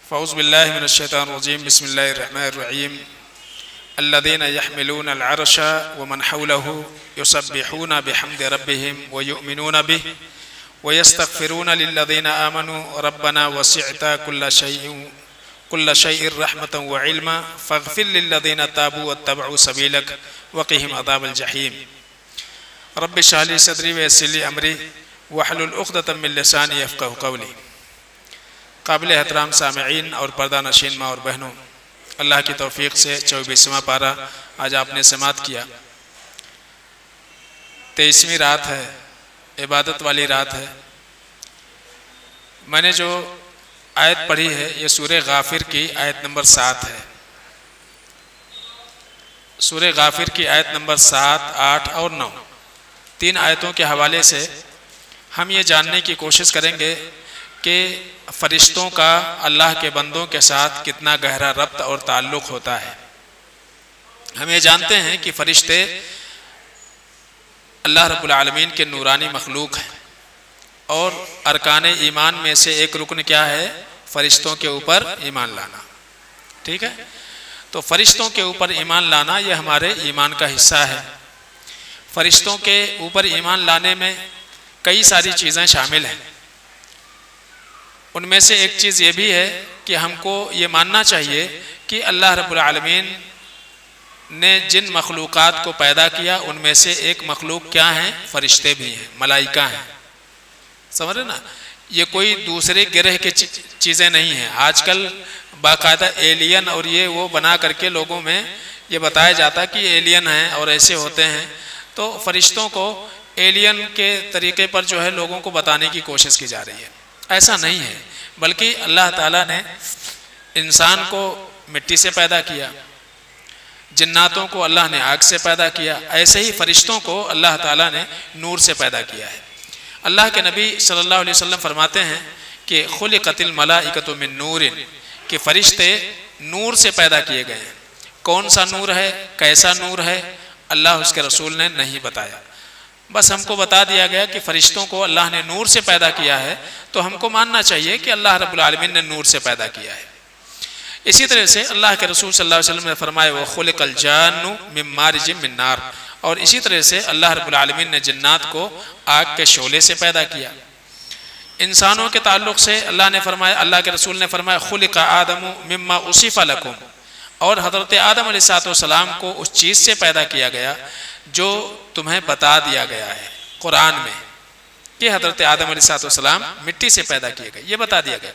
فاعوذ باللہ من الشیطان الرجیم بسم اللہ الرحمن الرحیم الذین یحملون العرش ومن حوله یسبحون بحمد ربهم ویؤمنون به ویستغفرون للذین آمنوا ربنا وسعت كل شيء رحمة وعلما فاغفر للذین تابوا واتبعوا سبیلک وقهم عذاب الجحیم رب اشرح لي صدری ویسر لي امری واحلل عقدۃ من لسانی یفقہوا قولی۔ قابل احترام سامعین اور پردہ نشین ماں اور بہنوں، اللہ کی توفیق سے 24واں پارہ آج آپ نے سماعت کیا۔ 23ویں رات ہے، عبادت والی رات ہے۔ میں نے جو آیت پڑھی ہے یہ سورہ غافر کی آیت نمبر 7 ہے۔ سورہ غافر کی آیت نمبر 7، 8 اور 9 تین آیتوں کے حوالے سے ہم یہ جاننے کی کوشش کریں گے کہ فرشتوں کا اللہ کے بندوں کے ساتھ کتنا گہرا ربط اور تعلق ہوتا ہے۔ ہم یہ جانتے ہیں کہ فرشتے اللہ رب العالمین کے نورانی مخلوق ہیں، اور ارکان ایمان میں سے ایک رکن کیا ہے؟ فرشتوں کے اوپر ایمان لانا۔ ٹھیک ہے؟ تو فرشتوں کے اوپر ایمان لانا یہ ہمارے ایمان کا حصہ ہے۔ فرشتوں کے اوپر ایمان لانے میں کئی ساری چیزیں شامل ہیں۔ ان میں سے ایک چیز یہ بھی ہے کہ ہم کو یہ ماننا چاہیے کہ اللہ رب العالمین نے جن مخلوقات کو پیدا کیا ان میں سے ایک مخلوق کیا ہیں؟ فرشتے بھی ہیں، ملائکہ ہیں۔ سمجھ رہے نا؟ یہ کوئی دوسرے گرہ کے چیزیں نہیں ہیں۔ آج کل باقاعدہ ایلین اور یہ وہ بنا کر کے لوگوں میں یہ بتایا جاتا کہ یہ ایلین ہیں اور ایسے ہوتے ہیں، تو فرشتوں کو ایلین کے طریقے پر جو ہے لوگوں کو بتانے کی کوشش کی جا رہی ہے۔ ایسا نہیں ہے، بلکہ اللہ تعالیٰ نے انسان کو مٹی سے پیدا کیا، جناتوں کو اللہ نے آگ سے پیدا کیا، ایسے ہی فرشتوں کو اللہ تعالیٰ نے نور سے پیدا کیا ہے۔ اللہ کے نبی صلی اللہ علیہ وسلم فرماتے ہیں کہ خلقت الملائکۃ من نور، کہ فرشتے نور سے پیدا کیے گئے ہیں۔ کون سا نور ہے، کیسا نور ہے، اللہ اس کے رسول نے نہیں بتایا۔ بس ہم کو بتا دیا گیا کہ فرشتوں کو اللہ نے نور سے پیدا کیا ہے، تو ہم کو ماننا چاہیے کہ اللہ رب العالمین نے نور سے پیدا کیا ہے۔ اسی طرح سے اللہ کے رسول صلی اللہ علیہ وسلم نے فرمایا وَخُلِقَ الْجَانُّ مِن مَارِجٍ مِن نَار، اور اسی طرح سے اللہ رب العالمین نے جنات کو آگ کے شعلے سے پیدا کیا۔ انسانوں کے تعلق سے اللہ نے فرمایا، اللہ کے رسول نے فرمایا خُلِقَ آدَمُ مِمَّا أُصِفَ لَكُمْ، اور حضرت آدم علیہ السلام کو اس چیز سے پیدا کیا گیا جو تمہیں بتا دیا گیا ہے قرآن میں، کہ حضرت آدم علیہ السلام مٹی سے پیدا کیے گئے، یہ بتا دیا گیا۔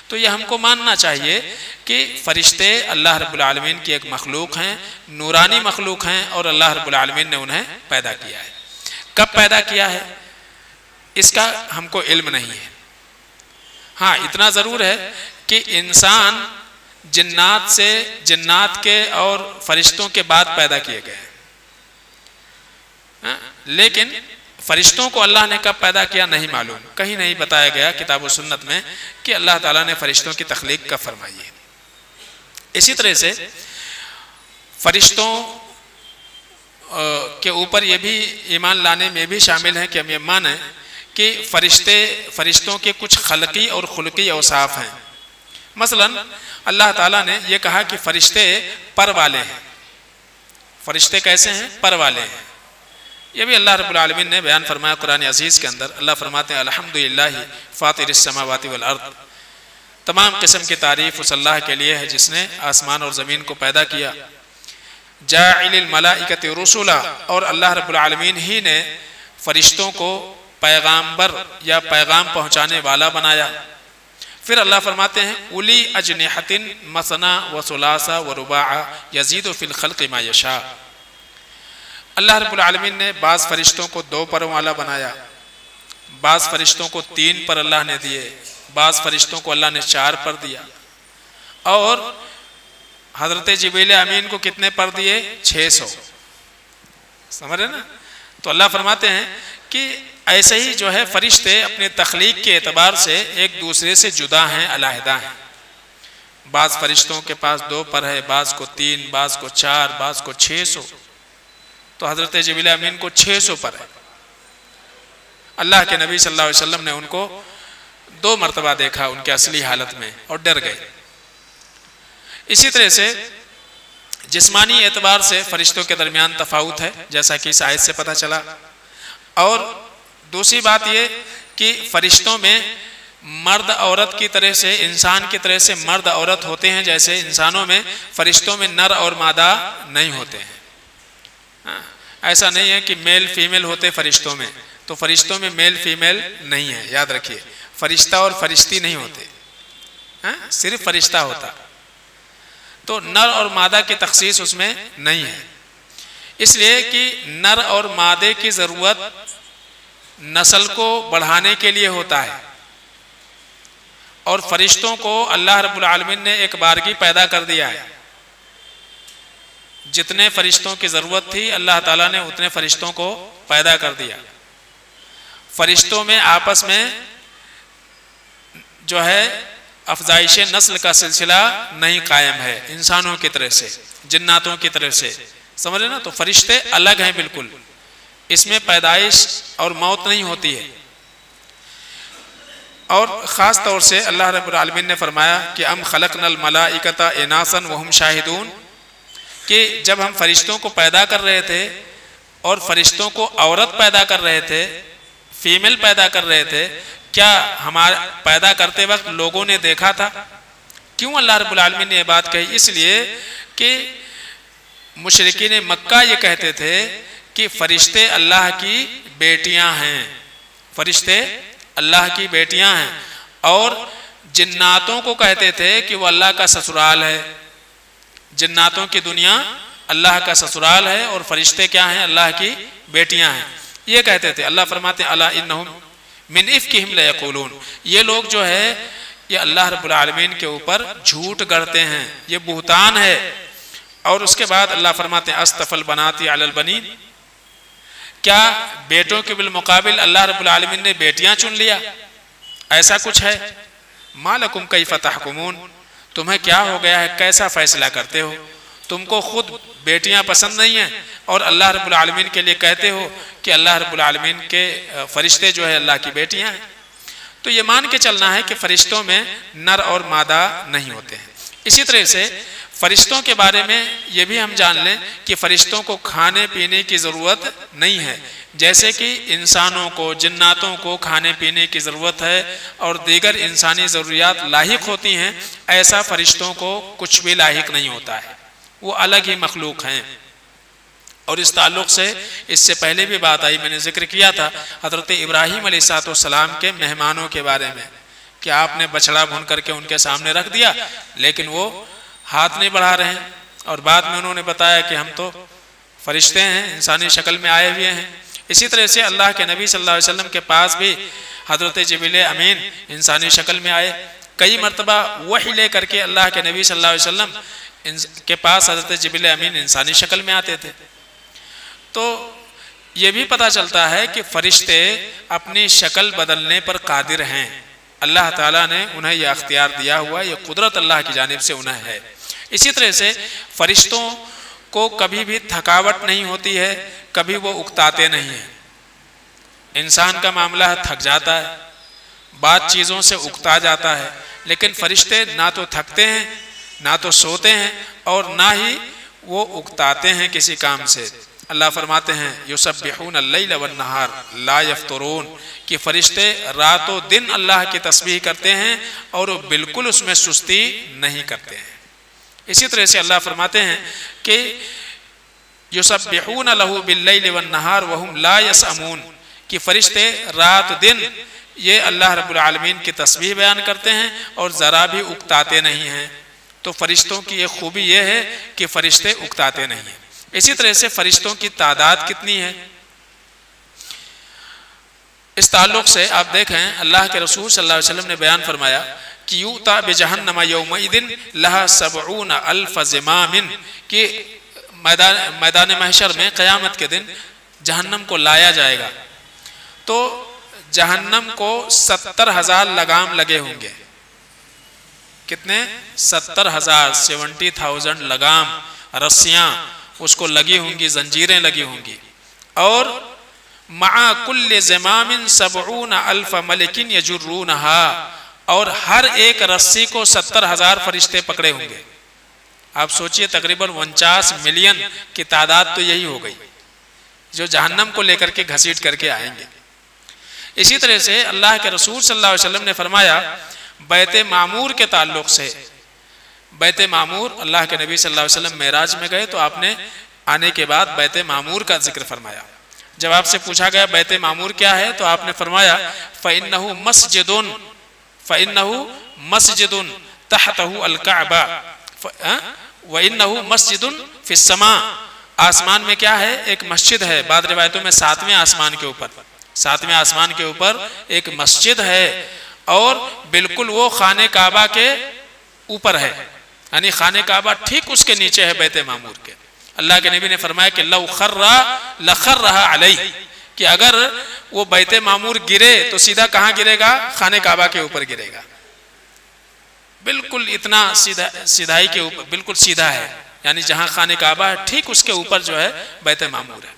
تو یہ ہم کو ماننا چاہیے کہ فرشتے اللہ رب العالمین کی ایک مخلوق ہیں، نورانی مخلوق ہیں، اور اللہ رب العالمین نے انہیں پیدا کیا ہے۔ کب پیدا کیا ہے اس کا ہم کو علم نہیں ہے۔ ہاں اتنا ضرور ہے کہ انسان جنات کے اور فرشتوں کے بعد پیدا کیے گئے ہیں، لیکن فرشتوں کو اللہ نے کب پیدا کیا نہیں معلوم، کہیں نہیں بتایا گیا کتاب و سنت میں کہ اللہ تعالیٰ نے فرشتوں کی تخلیق کب فرمائی ہے۔ اسی طرح سے فرشتوں کے اوپر یہ بھی ایمان لانے میں بھی شامل ہے کہ ہم یہ مانیں کہ فرشتوں کے کچھ خلقی اور خلقی اوصاف ہیں۔ مثلا اللہ تعالیٰ نے یہ کہا کہ فرشتے پر والے ہیں۔ فرشتے کیسے ہیں؟ پر والے ہیں۔ یہ بھی اللہ رب العالمین نے بیان فرمایا قرآن عزیز کے اندر۔ اللہ فرماتے ہیں الحمدللہ فاطر السماوات والارض، تمام قسم کی تعریف اس اللہ کے لیے ہے جس نے آسمان اور زمین کو پیدا کیا۔ جاعل الملائکۃ رسلا، اور اللہ رب العالمین ہی نے فرشتوں کو پیغامبر یا پیغام پہنچانے والا بنایا۔ پھر اللہ فرماتے ہیں اولی اجنحۃ مثنی وثلاث ورباع یزید فی الخلق ما یشاء، اللہ رب العالمین نے بعض فرشتوں کو 2 پروں والا بنایا، بعض فرشتوں کو 3 پر اللہ نے دیے، بعض فرشتوں کو اللہ نے 4 پر دیا، اور حضرت جبریل امین کو کتنے پر دیے؟ 600۔ سمجھ رہے نا؟ تو اللہ فرماتے ہیں کہ ایسے ہی جو ہے فرشتے اپنے تخلیق کے اعتبار سے ایک دوسرے سے جدا ہیں، علیحدہ ہیں۔ بعض فرشتوں کے پاس 2 پر ہے، بعض کو 3، بعض کو 4، بعض کو 600۔ تو حضرت جبریل امین کو 600 پر ہے۔ اللہ کے نبی صلی اللہ علیہ وسلم نے ان کو 2 مرتبہ دیکھا ان کے اصلی حالت میں اور ڈر گئے۔ اسی طرح سے جسمانی اعتبار سے فرشتوں کے درمیان تفاوت ہے، جیسا کہ اس آیت سے پتہ چلا۔ اور دوسری بات یہ کہ فرشتوں میں مرد عورت کی طرح سے، انسان کی طرح سے مرد عورت ہوتے ہیں، جیسے انسانوں میں فرشتوں میں نر اور مادہ نہیں ہوتے ہیں۔ ایسا نہیں ہے کہ میل فیمیل ہوتے فرشتوں میں، تو فرشتوں میں میل فیمیل نہیں ہے، یاد رکھیے، فرشتہ اور فرشتی نہیں ہوتے، صرف فرشتہ ہوتا، تو نر اور مادہ کی تخصیص اس میں نہیں ہے، اس لیے کہ نر اور مادے کی ضرورت نسل کو بڑھانے کے لیے ہوتا ہے، اور فرشتوں کو اللہ رب العالمین نے ایک بارگی پیدا کر دیا ہے۔ جتنے فرشتوں کی ضرورت تھی اللہ تعالیٰ نے اتنے فرشتوں کو پیدا کر دیا۔ فرشتوں میں آپس میں جو ہے افزائش نسل کا سلسلہ نہیں قائم ہے، انسانوں کی طرف سے، جناتوں کی طرف سے، سمجھ رہے نا؟ تو فرشتے الگ ہیں بالکل، اس میں پیدائش اور موت نہیں ہوتی ہے۔ اور خاص طور سے اللہ رب العالمین نے فرمایا کہ ام خلقنا الملائکۃ اناسا وہم شاہدون، کہ جب ہم فرشتوں کو پیدا کر رہے تھے اور فرشتوں کو عورت پیدا کر رہے تھے، فیمیل پیدا کر رہے تھے، کیا ہمارے پیدا کرتے وقت لوگوں نے دیکھا تھا؟ کیوں اللہ رب العالمین نے یہ بات کہی؟ اس لیے کہ مشرکین مکہ یہ کہتے تھے کہ فرشتے اللہ کی بیٹیاں ہیں، فرشتے اللہ کی بیٹیاں ہیں، اور جناتوں کو کہتے تھے کہ وہ اللہ کا سسرال ہے، جناتوں کی دنیا اللہ کا سسرال ہے اور فرشتے کیا ہیں؟ اللہ کی بیٹیاں ہیں، یہ کہتے تھے۔ اللہ فرماتے ہیں الا انہم من افکہم لیقولون، یہ لوگ جو ہے یہ اللہ رب العالمین کے اوپر جھوٹ گڑھتے ہیں، یہ بہتان ہے۔ اور اس کے بعد اللہ فرماتے ہیں اصطفى البنات علی البنین، کیا بیٹوں کے بالمقابل اللہ رب العالمین نے بیٹیاں چن لیا؟ ایسا کچھ ہے؟ ما لکم کیف تحکمون، تمہیں کیا ہو گیا ہے، کیسا فیصلہ کرتے ہو؟ تم کو خود بیٹیاں پسند نہیں ہیں اور اللہ رب العالمین کے لیے کہتے ہو کہ اللہ رب العالمین کے فرشتے جو ہے اللہ کی بیٹیاں ہیں۔ تو یہ مان کے چلنا ہے کہ فرشتوں میں نر اور مادہ نہیں ہوتے ہیں۔ اسی طرح سے فرشتوں کے بارے میں یہ بھی ہم جان لیں کہ فرشتوں کو کھانے پینے کی ضرورت نہیں ہے، جیسے کہ انسانوں کو، جناتوں کو کھانے پینے کی ضرورت ہے اور دیگر انسانی ضروریات لاحق ہوتی ہیں، ایسا فرشتوں کو کچھ بھی لاحق نہیں ہوتا ہے، وہ الگ ہی مخلوق ہیں۔ اور اس تعلق سے اس سے پہلے بھی بات آئی، میں نے ذکر کیا تھا حضرت ابراہیم علیہ السلام کے مہمانوں کے بارے میں، کہ آپ نے بچڑا بھون کر کے ان کے سامنے رکھ دیا لیکن وہ ہاتھ نہیں بڑھا رہے ہیں، اور بعد میں انہوں نے بتایا کہ ہم تو فرشتے ہیں، انسانی شکل میں آئے ہوئے ہیں۔ اسی طرح سے اللہ کے نبی صلی اللہ علیہ وسلم کے پاس بھی حضرت جبریل امین انسانی شکل میں آئے، کئی مرتبہ وحی لے کر کے اللہ کے نبی صلی اللہ علیہ وسلم کے پاس حضرت جبریل امین انسانی شکل میں آتے تھے۔ تو یہ بھی پتہ چلتا ہے کہ فرشتے اپنی شکل بدلنے پر قادر ہیں، اللہ تعالیٰ نے انہیں یہ اختیار دیا ہوا، یہ قدرت اللہ کی جانب سے انہیں ہے۔ اسی طرح سے فرشتوں کو کبھی بھی تھکاوٹ نہیں ہوتی ہے، کبھی وہ اکتاتے نہیں ہیں۔ انسان کا معاملہ تھک جاتا ہے، بعض چیزوں سے اکتا جاتا ہے، لیکن فرشتے نہ تو تھکتے ہیں، نہ تو سوتے ہیں، اور نہ ہی وہ اکتاتے ہیں کسی کام سے۔ اللہ فرماتے ہیں یسبحون اللیل والنہار لا یفترون، کہ فرشتے رات و دن اللہ کی تسبیح کرتے ہیں اور وہ بالکل اس میں سستی نہیں کرتے ہیں۔ اسی طرح سے اللہ فرماتے ہیں کہ یسبحون لہ باللیل والنہار وہم لا یسأمون، کہ فرشتے رات دن یہ اللہ رب العالمین کی تسبیح بیان کرتے ہیں اور ذرا بھی اکتاتے نہیں ہیں۔ تو فرشتوں کی یہ خوبی یہ ہے کہ فرشتے اکتاتے نہیں ہیں۔ اسی طرح سے فرشتوں کی تعداد کتنی ہے، اس تعلق سے آپ دیکھیں اللہ کے رسول صلی اللہ علیہ وسلم نے بیان فرمایا کہ یؤتی بجہنم یومئذ لہا 70,000 زمام، کہ میدان محشر میں قیامت کے دن جہنم کو لایا جائے گا، تو جہنم کو 70,000 لگام لگے ہوں گے۔ کتنے؟ 70,000، 70,000 لگام، رسیاں اس کو لگی ہوں گی، زنجیریں لگی ہوں گی، اور مع کل زمام 70,000 ملک یجرونہا، اور ہر ایک رسی کو 70,000 فرشتے پکڑے ہوں گے۔ آپ سوچئے تقریباً 49 ملین کی تعداد تو یہی ہو گئی جو جہنم کو لے کر کے گھسیٹ کر کے آئیں گے۔ اسی طرح سے اللہ کے رسول صلی اللہ علیہ وسلم نے فرمایا بیت معمور کے تعلق سے، بیت معمور، اللہ کے نبی صلی اللہ علیہ وسلم معراج میں گئے تو آپ نے آنے کے بعد بیت معمور کا ذکر فرمایا۔ جب آپ سے پوچھا گیا بیت معمور کیا ہے تو آپ نے فرمایا فَإِنَّهُ مَسْجِدٌ تَحْتَهُ الْكَعْبَةُ وَإِنَّهُ مَسْجِدٌ فِي السَّمَاءِ، آسمان میں کیا ہے؟ ایک مسجد ہے، بعض روایتوں میں 7ویں آسمان کے اوپر، 7ویں آسمان کے اوپر ایک مسجد ہے اور بالکل وہ خانہ کعبہ کے اوپر ہے، یعنی خانہ کعبہ ٹھیک اس کے نیچے ہے بیت معمور کے۔ اللہ کے نبی نے فرمایا کہ لو خرّ لخرّھا علیہ، کہ اگر وہ بیت معمور گرے تو سیدھا کہاں گرے گا؟ خانہ کعبہ کے اوپر گرے گا، بالکل اتنا سیدھائی کے اوپر، بالکل سیدھا ہے، یعنی جہاں خانہ کعبہ ہے ٹھیک اس کے اوپر جو ہے بیت معمور ہے۔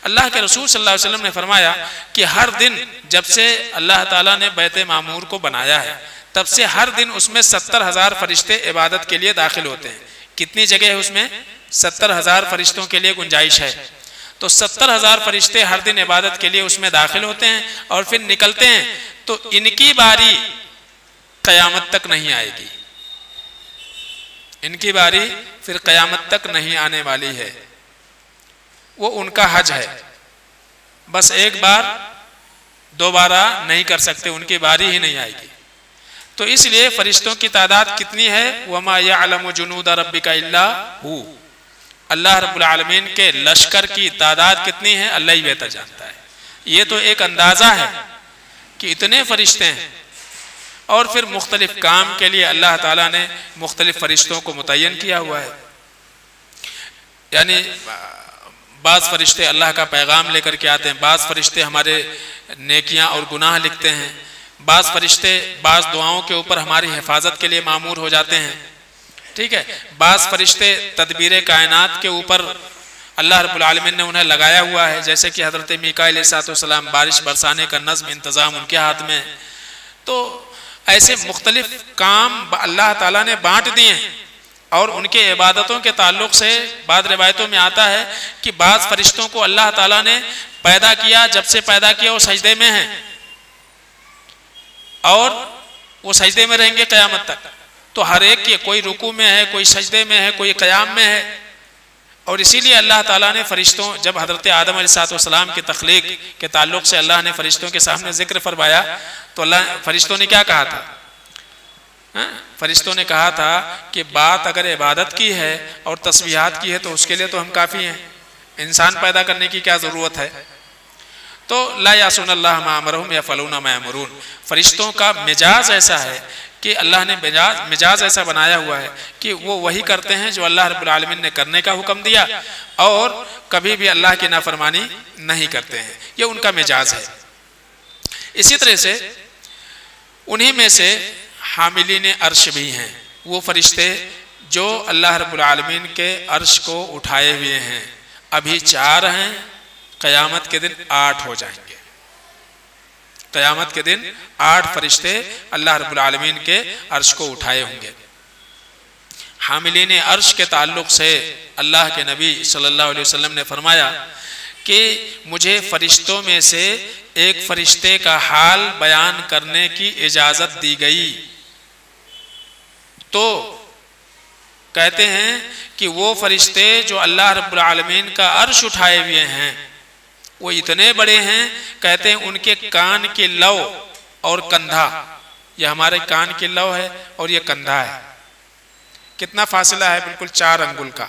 اللہ کے رسول صلی اللہ علیہ وسلم نے فرمایا کہ ہر دن جب سے اللہ تعالیٰ نے بیت معمور کو بنایا ہے تب سے ہر دن اس میں 70,000 فرشتے عبادت کے لیے داخل ہوتے ہیں۔ کتنی جگہ ہے اس میں؟ 70,000 فرشتوں کے لیے گنجائش ہے، تو 70,000 فرشتے ہر دن عبادت کے لیے اس میں داخل ہوتے ہیں اور پھر نکلتے ہیں، تو ان کی باری قیامت تک نہیں آئے گی، ان کی باری پھر قیامت تک نہیں آنے والی ہے، وہ ان کا حج ہے، بس ایک بار دوبارہ نہیں کر سکتے، ان کی باری ہی نہیں آئے گی۔ تو اس لیے فرشتوں کی تعداد کتنی ہے؟ وَمَا يَعْلَمُ جُنُودَ رَبِّكَ إِلَّا هُوَ، اللہ رب العالمین کے لشکر کی تعداد کتنی ہے اللہ ہی بہتر جانتا ہے۔ یہ تو ایک اندازہ ہے کہ اتنے فرشتے ہیں، اور پھر مختلف کام کے لیے اللہ تعالیٰ نے مختلف فرشتوں کو متعین کیا ہوا ہے، یعنی بعض فرشتے اللہ کا پیغام لے کر کے آتے ہیں، بعض فرشتے ہمارے نیکیاں اور گناہ لکھتے ہیں، بعض فرشتے بعض دعاؤں کے اوپر ہماری حفاظت کے لیے مامور ہو جاتے ہیں، ٹھیک ہے، بعض فرشتے تدبیر کائنات کے اوپر اللہ رب العالمین نے انہیں لگایا ہوا ہے، جیسے کہ حضرت میکائیل علیہ السلام، بارش برسانے کا نظم انتظام ان کے ہاتھ میں، تو ایسے مختلف کام اللہ تعالیٰ نے بانٹ دیے ہیں۔ اور ان کے عبادتوں کے تعلق سے بعض روایتوں میں آتا ہے کہ بعض فرشتوں کو اللہ تعالیٰ نے پیدا کیا، جب سے پیدا کیا وہ سجدے میں ہیں اور وہ سجدے میں رہیں گے قیامت تک، تو ہر ایک کے کوئی رکوع میں ہے، کوئی سجدے میں ہے، کوئی قیام میں ہے، اور اسی لیے اللہ تعالیٰ نے فرشتوں، جب حضرت آدم علیہ السلام کی تخلیق کے تعلق سے اللہ نے فرشتوں کے سامنے ذکر فرمایا تو اللہ فرشتوں نے کیا کہا تھا؟ فرشتوں نے کہا تھا کہ بات اگر عبادت کی ہے اور تسبیحات کی ہے تو اس کے لیے تو ہم کافی ہیں، انسان پیدا کرنے کی کیا ضرورت ہے؟ تو لا یعصون اللہ ما امرہم یفعلون ما یأمرون، فرشتوں کا مزاج ایسا ہے کہ اللہ نے مزاج ایسا بنایا ہوا ہے کہ وہ وہی کرتے ہیں جو اللہ رب العالمین نے کرنے کا حکم دیا، اور کبھی بھی اللہ کی نافرمانی نہیں کرتے ہیں، یہ ان کا مزاج ہے۔ اسی طرح سے انہی میں سے حاملین عرش بھی ہیں، وہ فرشتے جو اللہ رب العالمین کے عرش کو اٹھائے ہوئے ہیں، ابھی 4 ہیں، قیامت کے دن 8 ہو جائیں گے، قیامت کے دن 8 فرشتے اللہ رب العالمین کے عرش کو اٹھائے ہوں گے۔ حاملین عرش کے تعلق سے اللہ کے نبی صلی اللہ علیہ وسلم نے فرمایا کہ مجھے فرشتوں میں سے ایک فرشتے کا حال بیان کرنے کی اجازت دی گئی، تو کہتے ہیں کہ وہ فرشتے جو اللہ رب العالمین کا عرش اٹھائے ہوئے ہیں وہ اتنے بڑے ہیں، کہتے ہیں ان کے کان کی لو اور کندھا، یہ ہمارے کان کی لو ہے اور یہ کندھا ہے، کتنا فاصلہ ہے؟ بالکل 4 انگل کا،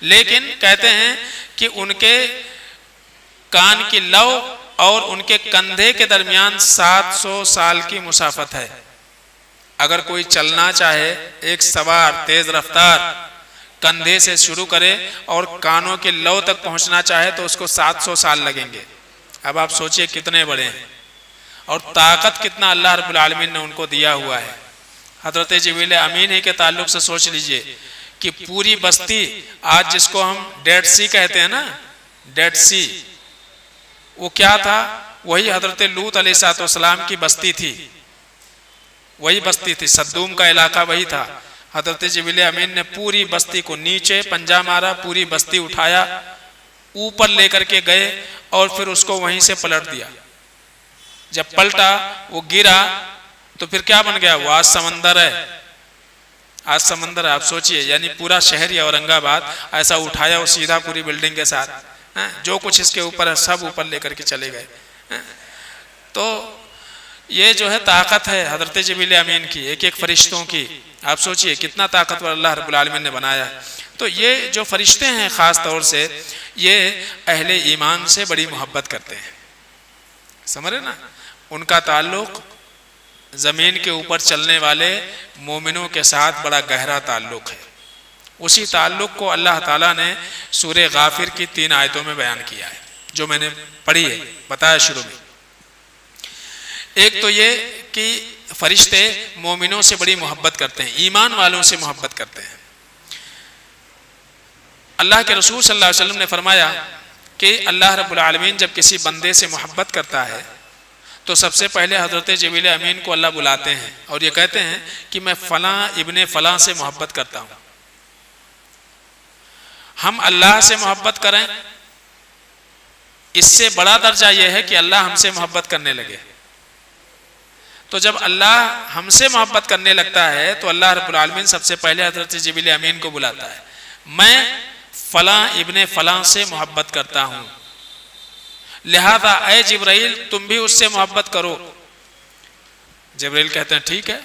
لیکن کہتے ہیں کہ ان کے کان کی لو اور ان کے کندھے کے درمیان 700 سال کی مسافت ہے۔ اگر کوئی چلنا چاہے، ایک سوار تیز رفتار کندھے سے شروع کرے اور کانوں کے لو تک پہنچنا چاہے تو اس کو 700 سال لگیں گے۔ اب آپ سوچئے کتنے بڑے ہیں اور طاقت کتنا اللہ رب العالمین نے ان کو دیا ہوا ہے۔ حضرت جبریل امین ہی کے تعلق سے سوچ لیجئے کہ پوری بستی، آج جس کو ہم ڈیڈ سی کہتے ہیں نا، ڈیڈ سی، وہ کیا تھا؟ وہی حضرت لوط علیہ السلام کی بستی تھی، وہی بستی تھی، صدوم کا علاقہ وہی تھا، حضرت جبریل امین نے پوری بستی کو نیچے پنجہ مارا، پوری بستی اٹھایا، اوپر لے کر کے گئے اور پھر اس کو وہیں سے پلٹ دیا۔ جب پلٹا وہ گرا تو پھر کیا بن گیا؟ وہ آج سمندر ہے، آج سمندر ہے۔ آپ سوچئے، یعنی پورا شہر یا اورنگ آباد ایسا اٹھایا اور سیدھا پوری بلڈنگ کے ساتھ جو کچھ اس کے اوپر ہے سب اوپر لے کر کے چلے گئے۔ تو یہ جو ہے طاقت ہے حضرت جبریل امین کی، ایک ایک فرشتوں کی۔ آپ سوچئے کتنا طاقتور اللہ رب العالمین نے بنایا ہے۔ تو یہ جو فرشتے ہیں خاص طور سے یہ اہل ایمان سے بڑی محبت کرتے ہیں، سمجھ رہے نا؟ ان کا تعلق زمین کے اوپر چلنے والے مومنوں کے ساتھ بڑا گہرا تعلق ہے۔ اسی تعلق کو اللہ تعالیٰ نے سورہ غافر کی 3 آیتوں میں بیان کیا ہے، جو میں نے پڑھی ہے، بتایا شروع میں۔ ایک تو یہ کہ فرشتے مومنوں سے بڑی محبت کرتے ہیں، ایمان والوں سے محبت کرتے ہیں۔ اللہ کے رسول صلی اللہ علیہ وسلم نے فرمایا کہ اللہ رب العالمین جب کسی بندے سے محبت کرتا ہے تو سب سے پہلے حضرت جبریل امین کو اللہ بلاتے ہیں اور یہ کہتے ہیں کہ میں فلاں ابن فلاں سے محبت کرتا ہوں۔ ہم اللہ سے محبت کریں، اس سے بڑا درجہ یہ ہے کہ اللہ ہم سے محبت کرنے لگے۔ تو جب اللہ ہم سے محبت کرنے لگتا ہے تو اللہ رب العالمین سب سے پہلے حضرت جبریل امین کو بلاتا ہے، میں فلاں ابن فلاں سے محبت کرتا ہوں، لہذا اے جبرائیل تم بھی اس سے محبت کرو۔ جبرائیل کہتے ہیں ٹھیک ہے۔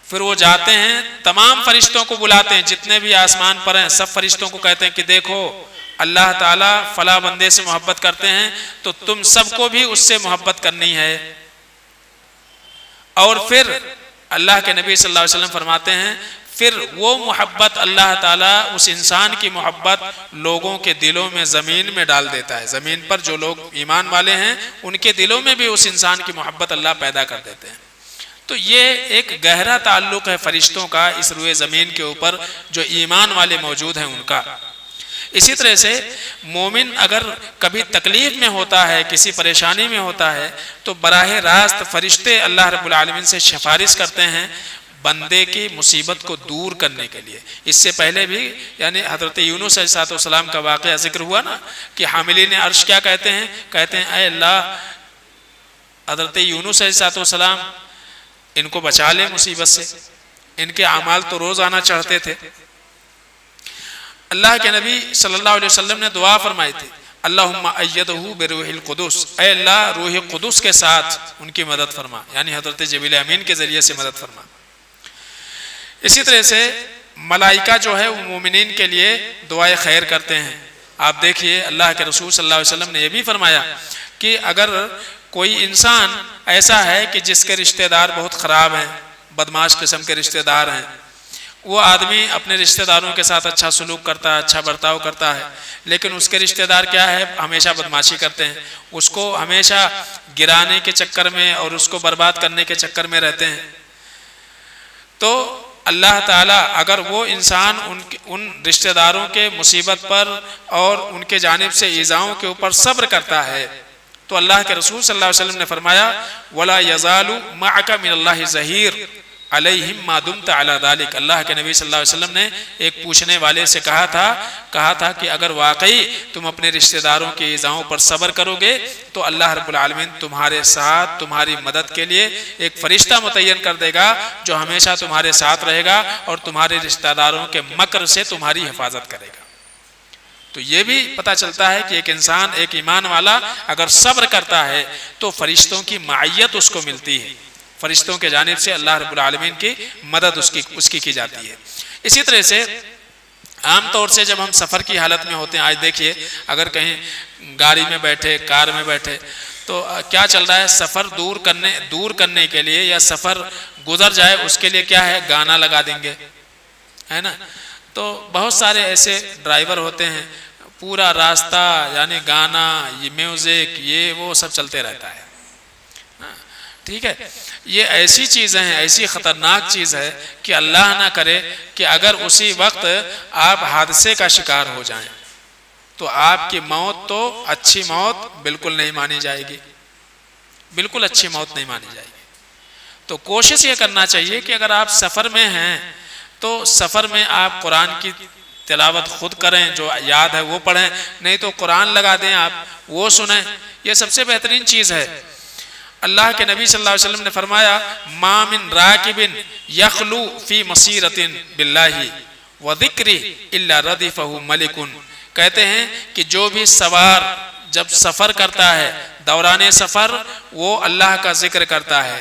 پھر وہ جاتے ہیں، تمام فرشتوں کو بلاتے ہیں، جتنے بھی آسمان پر ہیں سب فرشتوں کو کہتے ہیں کہ دیکھو اللہ تعالیٰ فلاں بندے سے محبت کرتے ہیں تو تم سب کو بھی اس سے محبت کرنی ہے۔ اور پھر اللہ کے نبی صلی اللہ علیہ وسلم فرماتے ہیں پھر وہ محبت اللہ تعالیٰ اس انسان کی محبت لوگوں کے دلوں میں زمین میں ڈال دیتا ہے، زمین پر جو لوگ ایمان والے ہیں ان کے دلوں میں بھی اس انسان کی محبت اللہ پیدا کر دیتے ہیں۔ تو یہ ایک گہرا تعلق ہے فرشتوں کا اس روئے زمین کے اوپر جو ایمان والے موجود ہیں ان کا۔ اسی طرح سے مومن اگر کبھی تکلیف میں ہوتا ہے، کسی پریشانی میں ہوتا ہے تو براہ راست فرشتے اللہ رب العالمین سے سفارش کرتے ہیں بندے کی مصیبت کو دور کرنے کے لیے۔ اس سے پہلے بھی یعنی حضرت یونس علیہ السلام کا واقعہ ذکر ہوا نا کہ حاملین عرش کیا کہتے ہیں؟ کہتے ہیں اے اللہ حضرت یونس علیہ السلام ان کو بچا لے مصیبت سے، ان کے اعمال تو روز آنا چڑھتے تھے۔ اللہ کے نبی صلی اللہ علیہ وسلم نے دعا فرمائی تھی اللہم ایدہ بروح القدس، اے اللہ روح قدس کے ساتھ ان کی مدد فرما، یعنی حضرت جبریل امین کے ذریعے سے مدد فرما۔ اسی طرح سے ملائکہ جو ہے وہ مومنین کے لیے دعائے خیر کرتے ہیں۔ آپ دیکھیے اللہ کے رسول صلی اللہ علیہ وسلم نے یہ بھی فرمایا کہ اگر کوئی انسان ایسا ہے کہ جس کے رشتہ دار بہت خراب ہیں، بدمعاش قسم کے رشتہ دار ہیں، وہ آدمی اپنے رشتہ داروں کے ساتھ اچھا سلوک کرتا ہے، اچھا برتاؤ کرتا ہے، لیکن اس کے رشتہ دار کیا ہے؟ ہمیشہ بدمعاشی کرتے ہیں، اس کو ہمیشہ گرانے کے چکر میں اور اس کو برباد کرنے کے چکر میں رہتے ہیں۔ تو اللہ تعالیٰ اگر وہ انسان ان رشتہ داروں کے مصیبت پر اور ان کے جانب سے ایذاؤں کے اوپر صبر کرتا ہے تو اللہ کے رسول صلی اللہ علیہ وسلم نے فرمایا وَلَا يَزَالُ مَعَكَ مِنَ اللَّهِ ظَهِيرٌ عَلَيْهِمْ مَا دُمْتَ عَلَى ذَلِكَ۔ اللہ کے نبی صلی اللہ علیہ وسلم نے ایک پوچھنے والے سے کہا تھا کہ اگر واقعی تم اپنے رشتہ داروں کے ایذاؤں پر صبر کرو گے تو اللہ رب العالمین تمہارے ساتھ تمہاری مدد کے لیے ایک فرشتہ متعین کر دے گا جو ہمیشہ تمہارے ساتھ رہے گا اور تمہارے رشتہ داروں کے مکر سے تمہاری حفاظت کرے گا۔ تو یہ بھی پتہ چلتا ہے کہ ایک انسان، ایک ایمان والا اگر صبر کرتا ہے تو فرشتوں کی معیت اس کو ملتی ہے، فرشتوں کے جانب سے اللہ رب العالمین کی مدد اس کی جاتی ہے۔ اسی طرح سے عام طور سے جب ہم سفر کی حالت میں ہوتے ہیں، آج دیکھیے اگر کہیں گاڑی میں بیٹھے، کار میں بیٹھے تو کیا چل رہا ہے؟ سفر دور کرنے کے لیے یا سفر گزر جائے اس کے لیے کیا ہے؟ گانا لگا دیں گے، ہے نا؟ تو بہت سارے ایسے ڈرائیور ہوتے ہیں پورا راستہ یعنی گانا، یہ میوزک، یہ وہ سب چلتے رہتا ہے۔ ٹھیک ہے، یہ ایسی چیزیں ہیں، ایسی خطرناک چیز ہے کہ اللہ نہ کرے کہ اگر اسی وقت آپ حادثے کا شکار ہو جائیں تو آپ کی موت تو اچھی موت بالکل نہیں مانی جائے گی، بالکل اچھی موت نہیں مانی جائے گی۔ تو کوشش یہ کرنا چاہیے کہ اگر آپ سفر میں ہیں تو سفر میں آپ قرآن کی تلاوت خود کریں، جو یاد ہے وہ پڑھیں، نہیں تو قرآن لگا دیں آپ وہ سنیں، یہ سب سے بہترین چیز ہے۔ اللہ کے نبی صلی اللہ علیہ وسلم نے فرمایا ما من راکب یخلو فی مسیرۃ باللہ وذکر الا ردفہ ملک، کہتے ہیں کہ جو بھی سوار جب سفر کرتا ہے، دوران سفر وہ اللہ کا ذکر کرتا ہے،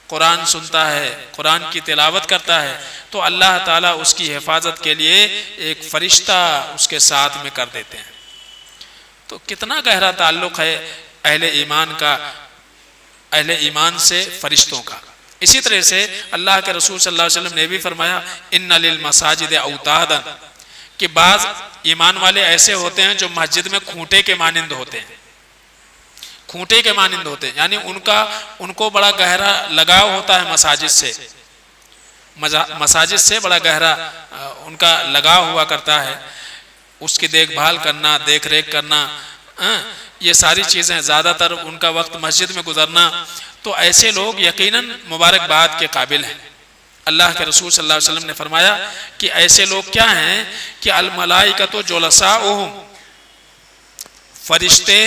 قرآن سنتا ہے، قرآن کی تلاوت کرتا ہے، تو اللہ تعالیٰ اس کی حفاظت کے لیے ایک فرشتہ اس کے ساتھ میں کر دیتے ہیں۔ تو کتنا گہرا تعلق ہے اہل ایمان کا، اہل ایمان سے فرشتوں کا۔ اسی طرح سے اللہ کے رسول صلی اللہ علیہ وسلم نے بھی فرمایا ان للمساجد اوتادا، کہ بعض ایمان والے ایسے ہوتے ہیں جو مسجد میں کھوٹے کے مانند ہوتے ہیں، کھوٹے کے مانند ہوتے ہیں، یعنی ان کو بڑا گہرا لگاؤ ہوتا ہے مساجد سے بڑا گہرا ان کا لگاؤ ہوا کرتا ہے، اس کی دیکھ بھال کرنا، دیکھ ریکھ کرنا، یہ ساری چیزیں زیادہ تر ان کا وقت مسجد میں گزرنا، تو ایسے لوگ یقیناً مبارکباد کے قابل ہیں۔ اللہ کے رسول صلی اللہ علیہ وسلم نے فرمایا کہ ایسے لوگ کیا ہیں کہ الملائکۃ جلساؤہم، فرشتے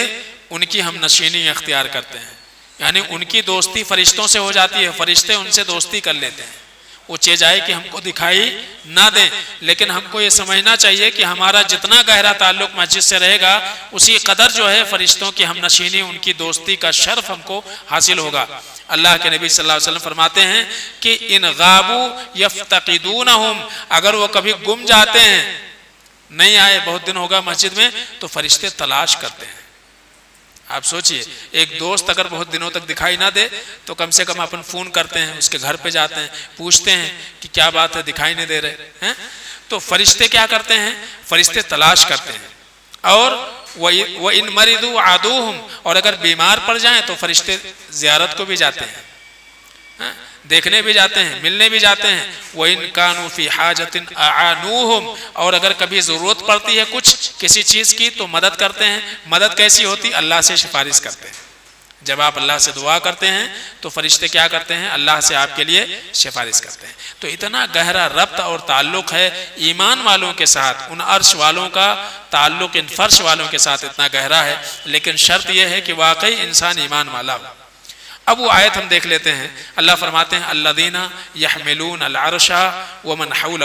ان کی ہم نشینی اختیار کرتے ہیں، یعنی ان کی دوستی فرشتوں سے ہو جاتی ہے، فرشتے ان سے دوستی کر لیتے ہیں۔ وہ چیز آئے کہ ہم کو دکھائی نہ دیں، لیکن ہم کو یہ سمجھنا چاہیے کہ ہمارا جتنا گہرا تعلق مسجد سے رہے گا اسی قدر جو ہے فرشتوں کی ہم نشینی، ان کی دوستی کا شرف ہم کو حاصل ہوگا۔ اللہ کے نبی صلی اللہ علیہ وسلم فرماتے ہیں کہ ان غابوا یفتقدونہم، اگر وہ کبھی گم جاتے ہیں، نہیں آئے، بہت دن ہوگا مسجد میں، تو فرشتے تلاش کرتے ہیں۔ آپ سوچئے ایک دوست اگر بہت دنوں تک دکھائی نہ دے تو کم سے کم اپن فون کرتے ہیں، اس کے گھر پہ جاتے ہیں، پوچھتے ہیں کہ کیا بات ہے، دکھائی نہیں دے رہے ہیں۔ تو فرشتے کیا کرتے ہیں؟ فرشتے تلاش کرتے ہیں۔ اور وَإِن مَرِضُوا عَادُوهُمْ، اور اگر بیمار پڑ جائیں تو فرشتے زیارت کو بھی جاتے ہیں، دیکھنے بھی جاتے ہیں، ملنے بھی جاتے ہیں۔ وَإِن كَانُوا فِي حَاجَةٍ أَعَانُوهُمْ، اور اگر کبھی ضرورت پڑتی ہے کچھ کسی چیز کی تو مدد کرتے ہیں۔ مدد کیسی ہوتی؟ اللہ سے سفارش کرتے ہیں۔ جب آپ اللہ سے دعا کرتے ہیں تو فرشتے کیا کرتے ہیں؟ اللہ سے آپ کے لیے سفارش کرتے ہیں۔ تو اتنا گہرا ربط اور تعلق ہے ایمان والوں کے ساتھ، ان عرش والوں کا تعلق ان فرش والوں کے ساتھ اتنا گہرا ہے، لیکن شرط یہ ہے کہ واقعی انسان ایمان والا ہو۔ اب وہ آیت ہم دیکھ لیتے ہیں، اللہ فرماتے ہیں الذین یحملون العرش ومن حولہ،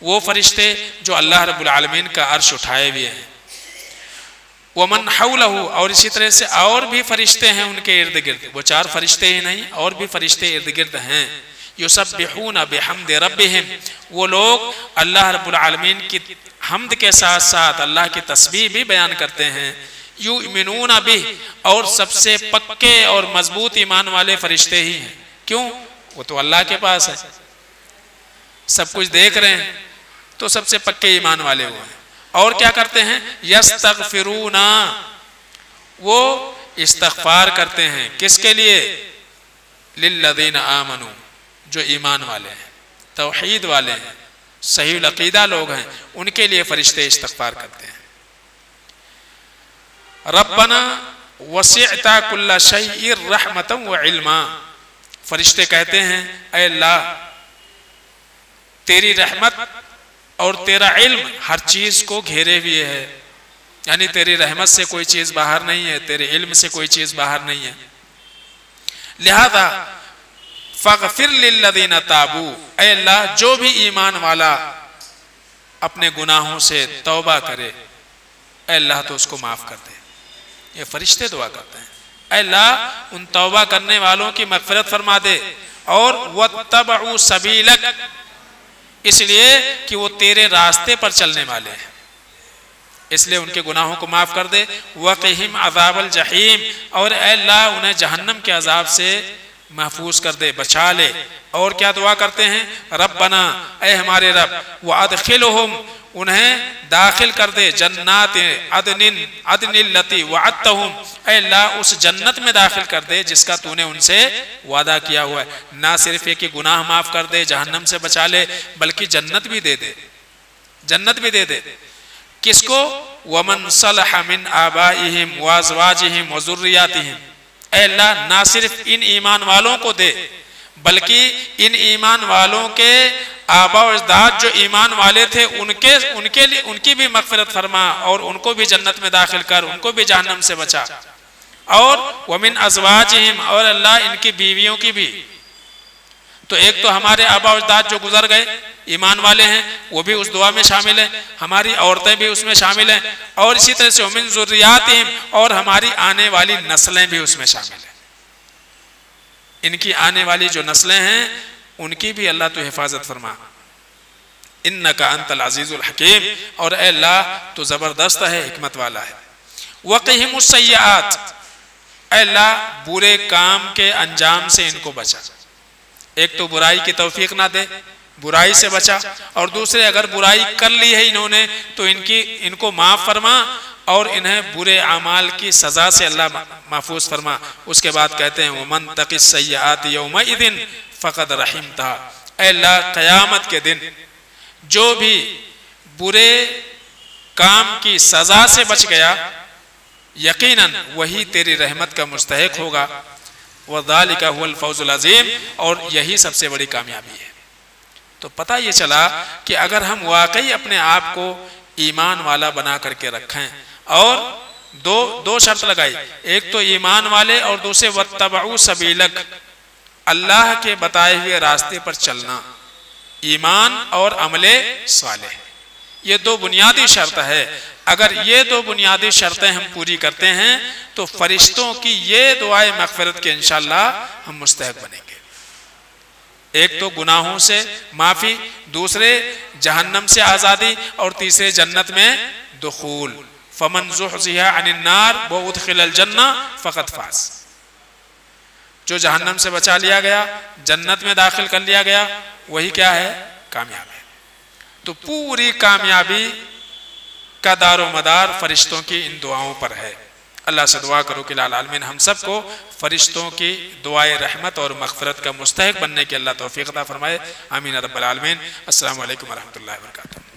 وہ فرشتے جو اللہ رب العالمین کا عرش اٹھائے ہوئے ہیں، ومن حولہ، اور اسی طرح سے اور بھی فرشتے ہیں ان کے ارد گرد، وہ 4 فرشتے ہی نہیں، اور بھی فرشتے ارد گرد ہیں۔ یسبحون بحمد ربہم، وہ لوگ اللہ رب العالمین کی حمد کے ساتھ ساتھ اللہ کی تسبیح بھی بیان کرتے ہیں۔ یؤمنون بہ، اور سب سے پکے اور مضبوط ایمان والے فرشتے ہی ہیں، کیوں؟ وہ تو اللہ کے پاس ہے، سب کچھ دیکھ رہے ہیں، تو سب سے پکے ایمان والے وہ ہیں۔ اور کیا کرتے ہیں؟ یستغفرون، وہ استغفار کرتے ہیں، کس کے لیے؟ للذین آمنوا، جو ایمان والے ہیں، توحید والے ہیں، صحیح العقیدہ لوگ ہیں، ان کے لیے فرشتے استغفار کرتے ہیں۔ ربنا وسعت کل شیء رحمتا وعلما، فرشتے کہتے ہیں اے اللہ تیری رحمت اور تیرا علم ہر چیز کو گھیرے ہوئے ہے، یعنی تیری رحمت سے کوئی چیز باہر نہیں ہے، تیرے علم سے کوئی چیز باہر نہیں ہے، لہذا فاغفر للذین تابوا، اے اللہ جو بھی ایمان والا اپنے گناہوں سے توبہ کرے، اے اللہ تو اس کو معاف کر دے۔ یہ فرشتے دعا کرتے ہیں، اے اللہ ان توبہ کرنے والوں کی مغفرت فرما دے، اور واتبعوا سبیلک، اس لیے کہ وہ تیرے راستے پر چلنے والے ہیں، اس لیے ان کے گناہوں کو معاف کر دے۔ وقہم عذاب الجحیم، اور اے اللہ انہیں جہنم کے عذاب سے محفوظ کر دے، بچا لے۔ اور کیا دعا کرتے ہیں؟ ربنا، اے ہمارے رب، وادخلہم، انہیں داخل کر دے، جنات عدن التی وعدتہم، اے اللہ اس جنت میں داخل کر دے جس کا تو نے ان سے وعدہ کیا ہوا ہے۔ نہ صرف یہ کہ گناہ معاف کر دے، جہنم سے بچا لے، بلکہ جنت بھی دے دے، جنت بھی دے دے۔ کس کو؟ ومن صلح من آبائہم وازواجہم وذریاتہم، اے اللہ نہ صرف ان ایمان والوں کو دے، بلکہ ان ایمان والوں کے آبا و اجداد جو ایمان والے تھے ان کی بھی مغفرت فرما اور ان کو بھی جنت میں داخل کر، ان کو بھی جہنم سے بچا، اور ومن ازواجہم، اور اللہ ان کی بیویوں کی بھی. تو ایک تو ہمارے آبا و اجداد جو گزر گئے ایمان والے ہیں، وہ بھی اس دعا میں شامل ہیں، ہماری عورتیں بھی اس میں شامل ہیں، اور اسی طرح سے ومن ذریاتہم، اور ہماری آنے والی نسلیں بھی اس میں شامل ہیں. ان کی آنے والی جو نسلیں ہیں ان کی بھی اللہ تو حفاظت فرما. انکا انت العزیز الحکیم، اور اے اللہ تو زبردست ہے، حکمت والا ہے. وقہم السیئات، اے اللہ برے کام کے انجام سے ان کو بچا. ایک تو برائی کی توفیق نہ دے، برائی سے بچا، اور دوسرے اگر برائی کر لی ہے انہوں نے تو ان کو معاف فرما اور انہیں برے اعمال کی سزا سے اللہ محفوظ فرما. اس کے بعد کہتے ہیں وَمَن تَقِ السَّيِّئَاتِ يَوْمَئِذٍ فَقَدْ رَحِمْتَهَا، اے اللہ قیامت کے دن جو بھی برے کام کی سزا سے بچ گیا یقیناً وہی تیری رحمت کا مستحق ہوگا. وَذَلِكَ هُوَ الْفَوْزُ الْعَظِيمُ، اور یہی سب سے بڑی کامیابی ہے. تو پتہ یہ چلا کہ اگر ہم واقعی اپنے آپ کو ایمان والا بنا کر کے رکھیں، اور دو شرط لگائی، ایک تو ایمان والے اور دوسرے وَاتَّبَعُوا سَبِيلَكَ، اللہ کے بتائے ہوئے راستے پر چلنا، ایمان اور عمل صالح، یہ دو بنیادی شرط ہے. اگر یہ دو بنیادی شرطیں ہم پوری کرتے ہیں تو فرشتوں کی یہ دعائے مغفرت کے انشاءاللہ ہم مستحق بنیں گے. ایک تو گناہوں سے معافی، دوسرے جہنم سے آزادی، اور تیسرے جنت میں دخول. فمن زحزح عن النار وادخل الجنہ فقد فاز، جو جہنم سے بچا لیا گیا، جنت میں داخل کر لیا گیا، وہی کیا ہے؟ کامیاب ہے. تو پوری کامیابی کا دار و مدار فرشتوں کی ان دعاؤں پر ہے. اللہ سے دعا کرو کہ العالمین ہم سب کو فرشتوں کی دعائے رحمت اور مغفرت کا مستحق بننے کی اللہ توفیق عطا فرمائے. آمین رب العالمین. السلام علیکم ورحمۃ اللہ وبرکاتہ.